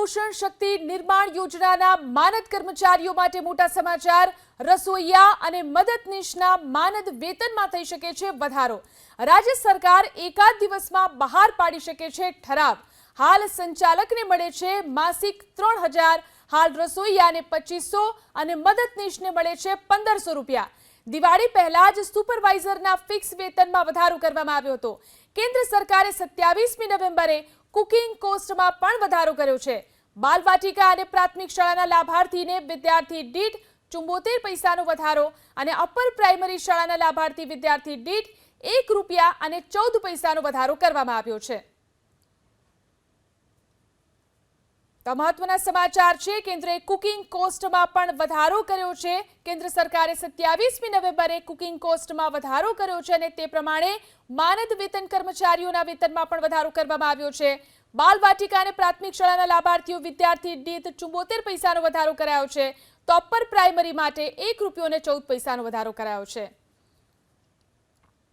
પોષણ શક્તિ નિર્માણ યોજનાના માનદ કર્મચારીઓ માટે મોટા સમાચાર। રસોઈયા અને મદદનીશના માનદ વેતનમાં થઈ શકે છે વધારો। રાજ્ય સરકાર એકાદ દિવસમાં બહાર પાડી શકે છે ઠરાવ। હાલ સંચાલકને મળે છે માસિક 3000, હાલ રસોઈયાને 2500 અને મદદનીશને મળે છે 1500 રૂપિયા। દિવાળી પહેલા જ સુપરવાઇઝરના ફિક્સ વેતનમાં વધારો કરવામાં આવ્યો હતો। કેન્દ્ર સરકારે 27મી નવેમ્બરે કુકિંગ કોસ્ટમાં પણ વધારો કર્યો છે। બાલવાટિકા અને પ્રાથમિક શાળાના લાભાર્થીને વિદ્યાર્થી દીઠ 74 પૈસાનો વધારો અને અપર પ્રાઇમરી શાળાના લાભાર્થી વિદ્યાર્થી દીઠ ₹1 અને 14 પૈસાનો વધારો કરવામાં આવ્યો છે। તો મહત્વના સમાચાર છે, કેન્દ્રએ કુકિંગ કોસ્ટમાં પણ વધારો કર્યો છે। કેન્દ્ર સરકારે 27મી નવેમ્બરે કુકિંગ કોસ્ટમાં વધારો કર્યો છે અને તે પ્રમાણે માનદ વેતન કર્મચારીઓના વેતનમાં પણ વધારો કરવામાં આવ્યો છે। બાલવાટિકા અને પ્રાથમિક શાળાના લાભાર્થીઓ વિદ્યાર્થી દીઠ 74 પૈસાનો વધારો કરાયો છે, તો અપર પ્રાઇમરી માટે ₹1 અને 14 પૈસાનો વધારો કરાયો છે।